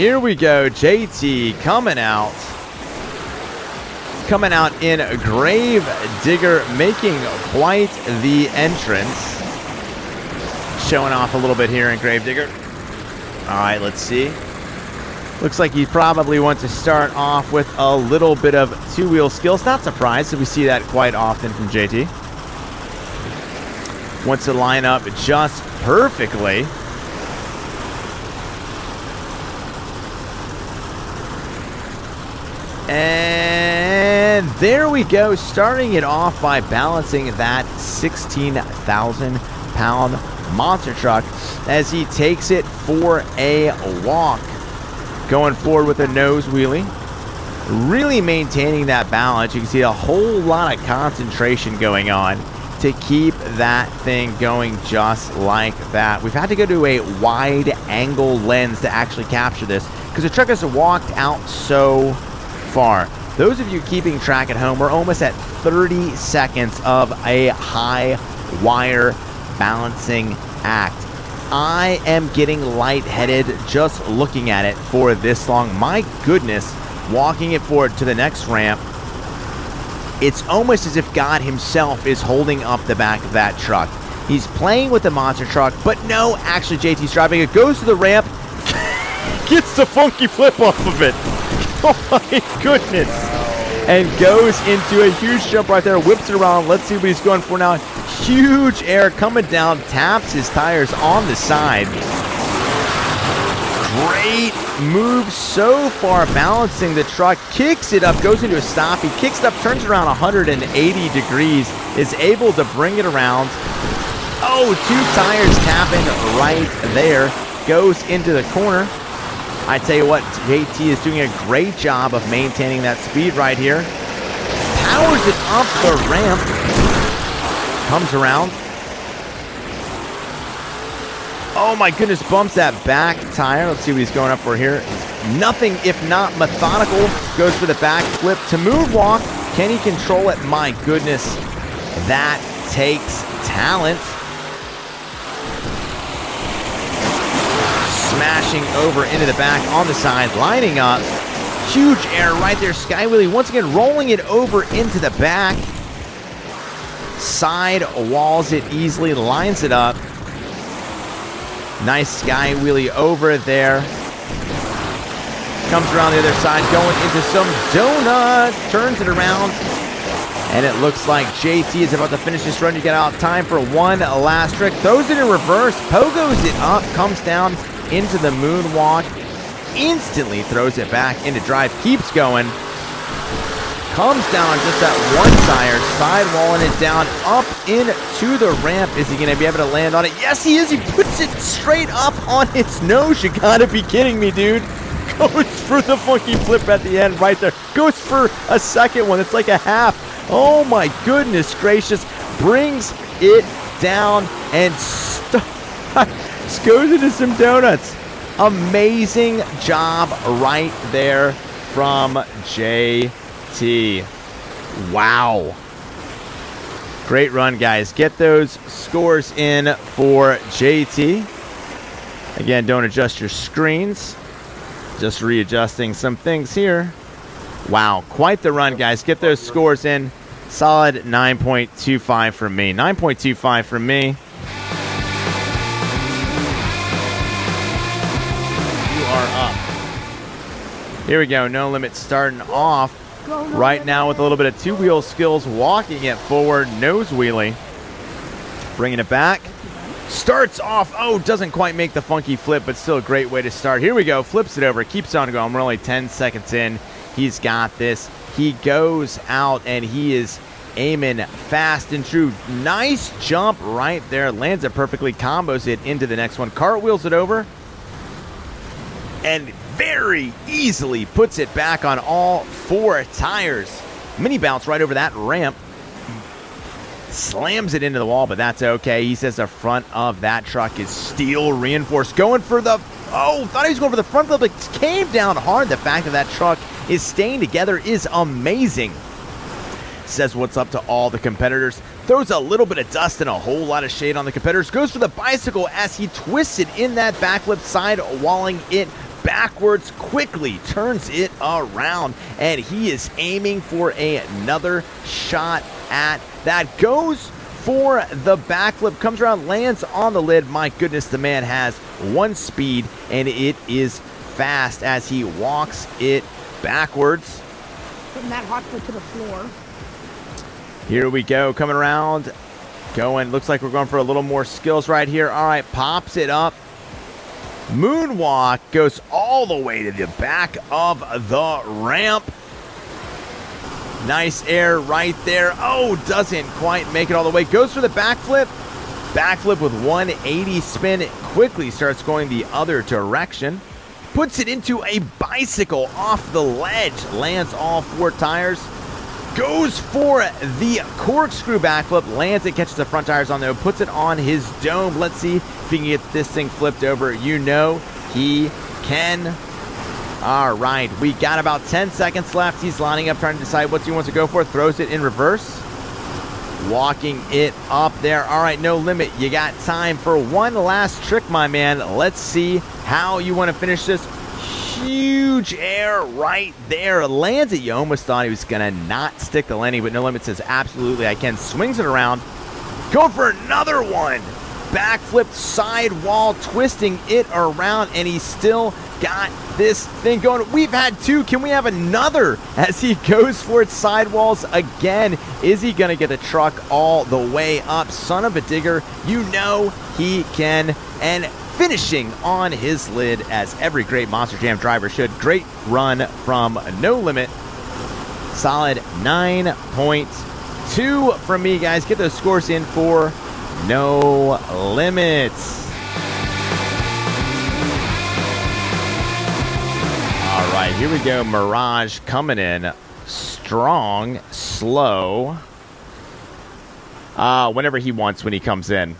here we go. JT coming out. Coming out in Grave Digger, making quite the entrance. Showing off a little bit here in Grave Digger. All right, let's see. Looks like he probably wants to start off with a little bit of two-wheel skills. Not surprised that we see that quite often from JT. Wants to line up just perfectly. And there we go, starting it off by balancing that 16,000-pound monster truck as he takes it for a walk. Going forward with a nose wheelie. Really maintaining that balance. You can see a whole lot of concentration going on to keep that thing going just like that. We've had to go to a wide angle lens to actually capture this because the truck has walked out so far. Those of you keeping track at home, we're almost at 30 seconds of a high wire balancing act. I am getting lightheaded just looking at it for this long. My goodness, walking it forward to the next ramp. It's almost as if God himself is holding up the back of that truck. He's playing with the monster truck, but no, actually JT's driving it. Goes to the ramp, gets the funky flip off of it. Oh my goodness. And goes into a huge jump right there, whips it around. Let's see what he's going for now. Huge air coming down, taps his tires on the side. Great move so far, balancing the truck, kicks it up, goes into a stop. He kicks it up, turns around 180 degrees, is able to bring it around. Oh, two tires tapping right there. Goes into the corner. I tell you what, JT is doing a great job of maintaining that speed right here. Powers it up the ramp. Comes around. Oh my goodness, bumps that back tire. Let's see what he's going up for here. Nothing if not methodical. Goes for the back flip to moonwalk. Can he control it? My goodness, that takes talent. Smashing over into the back on the side, lining up. Huge air right there. Sky wheelie once again rolling it over into the back. Side walls it easily, lines it up. Nice sky wheelie over there. Comes around the other side, going into some donuts. Turns it around. And it looks like JT is about to finish this run. You get out time for one last trick. Throws it in reverse, pogos it up, comes down into the moonwalk, instantly throws it back into drive, keeps going, comes down on just that one tire, sidewalling it down up into the ramp. Is he going to be able to land on it? Yes, he is. He puts it straight up on its nose. You got to be kidding me, dude. Goes for the funky flip at the end right there. Goes for a second one. It's like a half. Oh my goodness gracious. Brings it down and goes into some donuts. Amazing job right there from JT. Wow. Great run, guys. Get those scores in for JT. Again, don't adjust your screens. Just readjusting some things here. Wow, quite the run, guys. Get those scores in. Solid 9.25 from me. 9.25 from me. Up. Here we go, No Limit starting off right now with a little bit of two-wheel skills, walking it forward, nose wheelie, bringing it back, starts off, oh, doesn't quite make the funky flip, but still a great way to start. Here we go, flips it over, keeps on going. We're only 10 seconds in. He's got this. He goes out and he is aiming fast and true. Nice jump right there, lands it perfectly, combos it into the next one, cartwheels it over, and very easily puts it back on all four tires. Mini bounce right over that ramp. Slams it into the wall, but that's okay. He says the front of that truck is steel reinforced. Going for the, oh, thought he was going for the front flip, but came down hard. The fact that that truck is staying together is amazing. Says what's up to all the competitors. Throws a little bit of dust and a whole lot of shade on the competitors. Goes for the bicycle as he twists it in that backflip, side walling it backwards, quickly turns it around, and he is aiming for another shot at that. Goes for the backflip, comes around, lands on the lid. My goodness, the man has one speed, and it is fast as he walks it backwards. Putting that hot foot to the floor. Here we go, coming around, going, looks like we're going for a little more skills right here. All right, pops it up. Moonwalk goes all the way to the back of the ramp. Nice air right there. Oh, doesn't quite make it all the way. Goes for the backflip. Backflip with 180 spin. Quickly starts going the other direction. Puts it into a bicycle off the ledge. Lands all four tires. Goes for the corkscrew backflip. Lands it, catches the front tires on there. Puts it on his dome. Let's see if he can get this thing flipped over. You know he can. All right, we got about 10 seconds left. He's lining up, trying to decide what he wants to go for. Throws it in reverse. Walking it up there. All right, no limit. You got time for one last trick, my man. Let's see how you want to finish this. Huge air right there. Lands it. You almost thought he was going to not stick the landing, but no limit says absolutely I can. Swings it around. Going for another one. Backflip sidewall, twisting it around, and he still got this thing going. We've had two. Can we have another as he goes for its sidewalls again? Is he going to get the truck all the way up? Son of a digger, you know he can. And finishing on his lid, as every great Monster Jam driver should. Great run from No Limit. Solid 9.2 from me, guys. Get those scores in for No Limits. All right, here we go. Mirage coming in strong, slow. Whenever he wants when he comes in.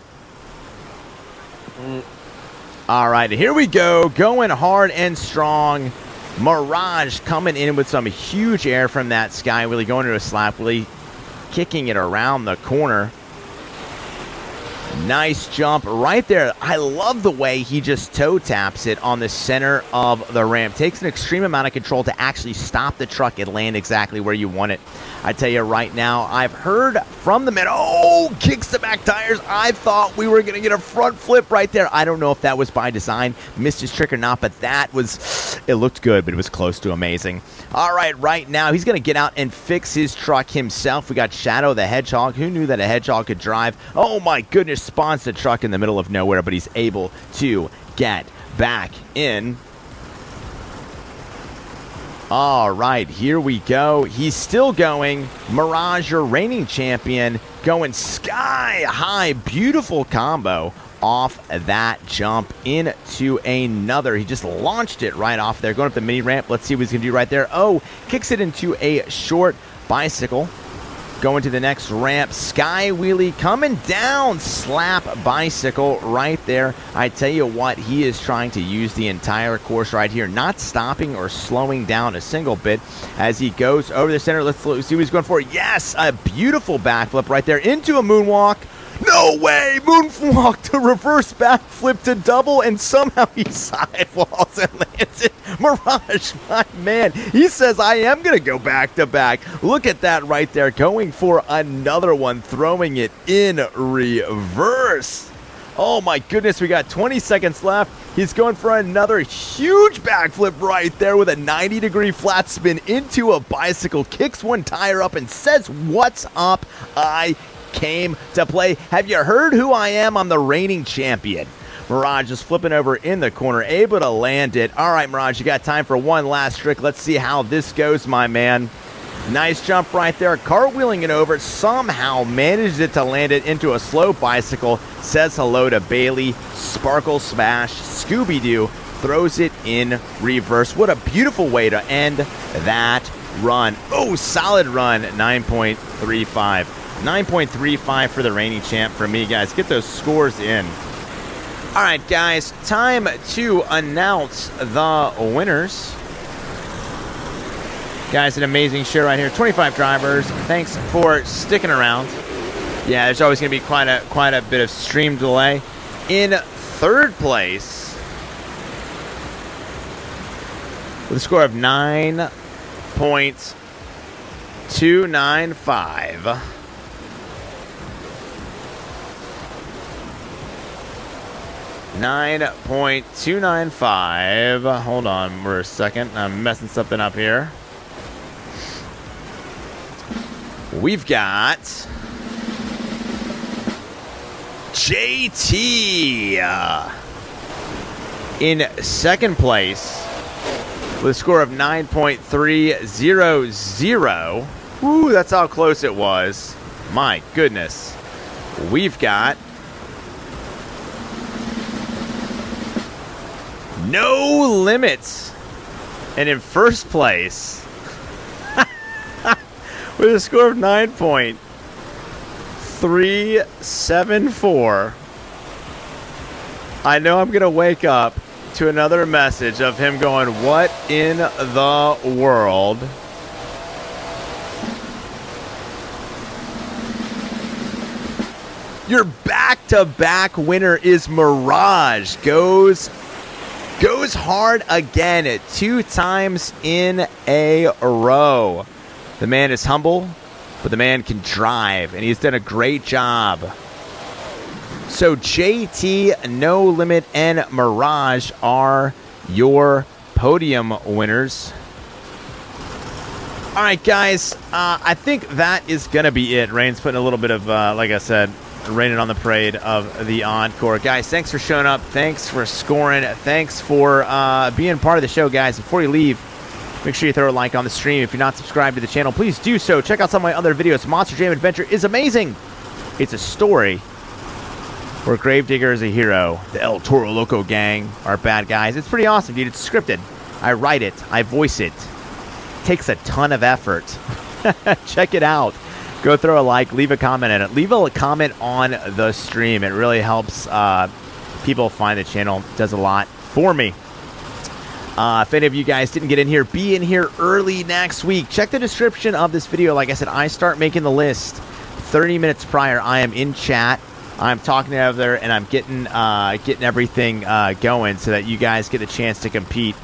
All right, here we go. Going hard and strong. Mirage coming in with some huge air from that sky wheelie, going to a slap wheelie, kicking it around the corner. Nice jump right there. I love the way he just toe taps it on the center of the ramp. Takes an extreme amount of control to actually stop the truck and land exactly where you want it. I tell you right now, I've heard from the man. Oh, kicks the back tires. I thought we were going to get a front flip right there. I don't know if that was by design, missed his trick or not, but it looked good, but it was close to amazing. All right now, he's going to get out and fix his truck himself. We got Shadow the Hedgehog. Who knew that a hedgehog could drive? Oh my goodness, spawns the truck in the middle of nowhere, but he's able to get back in. All right, here we go. He's still going. Mirage, your reigning champion, going sky high. Beautiful combo off that jump into another. He just launched it right off there. Going up the mini ramp. Let's see what he's going to do right there. Oh, kicks it into a short bicycle. Going to the next ramp, sky wheelie coming down, slap bicycle right there. I tell you what, he is trying to use the entire course right here, not stopping or slowing down a single bit as he goes over the center. Let's see what he's going for. Yes, a beautiful backflip right there into a moonwalk. No way! Moonwalk to reverse backflip to double, and somehow he sidewalls and lands it. Mirage, my man, he says, I am going to go back to back. Look at that right there, going for another one, throwing it in reverse. Oh my goodness, we got 20 seconds left. He's going for another huge backflip right there with a 90-degree flat spin into a bicycle, kicks one tire up and says, what's up? I came to play. Have you heard who I am? I'm the reigning champion. Mirage is flipping over in the corner, able to land it. All right, Mirage, you got time for one last trick. Let's see how this goes, my man. Nice jump right there, cartwheeling it over, somehow manages it to land it into a slow bicycle. Says hello to Bailey, sparkle smash, Scooby-Doo, throws it in reverse. What a beautiful way to end that run. Oh, solid run, 9.35. 9.35 for the reigning champ for me, guys. Get those scores in. All right, guys, time to announce the winners. Guys, an amazing show right here. 25 drivers. Thanks for sticking around. Yeah, there's always going to be quite a bit of stream delay. In third place, with a score of 9.295. .295. Hold on for a second. I'm messing something up here. We've got JT in second place with a score of 9.300. Ooh, that's how close it was. My goodness. We've got No Limits, and in first place with a score of 9.374. I know I'm gonna wake up to another message of him going, what in the world? Your back-to-back winner is Mirage. Goes hard again 2 times in a row. The man is humble, but the man can drive, and he's done a great job. So JT, No Limit, and Mirage are your podium winners. All right, guys, I think that is going to be it. Rain's putting a little bit of, like I said, raining on the parade of the encore. Guys, thanks for showing up. Thanks for scoring. Thanks for being part of the show, guys. Before you leave, make sure you throw a like on the stream. If you're not subscribed to the channel, please do so. Check out some of my other videos. Monster Jam Adventure is amazing. It's a story where Gravedigger is a hero. The El Toro Loco gang are bad guys. It's pretty awesome, dude. It's scripted. I write it. I voice it. Takes a ton of effort. Check it out. Go throw a like, leave a comment in it. Leave a comment on the stream. It really helps people find the channel. It does a lot for me. If any of you guys didn't get in here, be in here early next week. Check the description of this video. Like I said, I start making the list 30 minutes prior. I am in chat. I'm talking to there, and I'm getting everything going so that you guys get a chance to compete.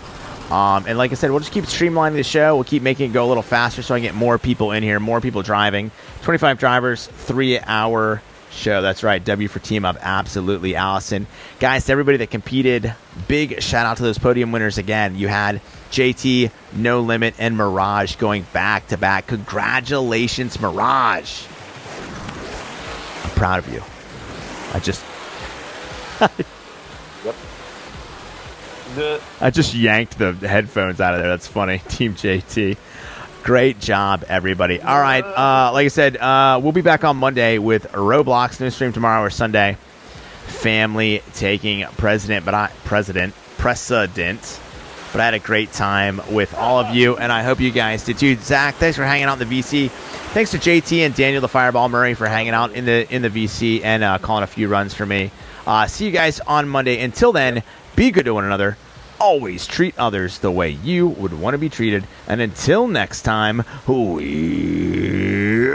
And like I said, we'll just keep streamlining the show. We'll keep making it go a little faster so I can get more people in here, more people driving. 25 drivers, 3-hour show. That's right. W for team up. Absolutely, Allison. Guys, to everybody that competed, big shout out to those podium winners again. You had JT, No Limit, and Mirage going back to back. Congratulations, Mirage. I'm proud of you. I just yanked the headphones out of there. That's funny. Team JT. Great job, everybody. All right. Like I said, we'll be back on Monday with Roblox. New stream tomorrow or Sunday. Family taking precedent. But I had a great time with all of you, and I hope you guys did too. Zach, thanks for hanging out in the VC. Thanks to JT and Daniel the Fireball Murray for hanging out in the VC and calling a few runs for me. See you guys on Monday. Until then, be good to one another. Always treat others the way you would want to be treated. And until next time, we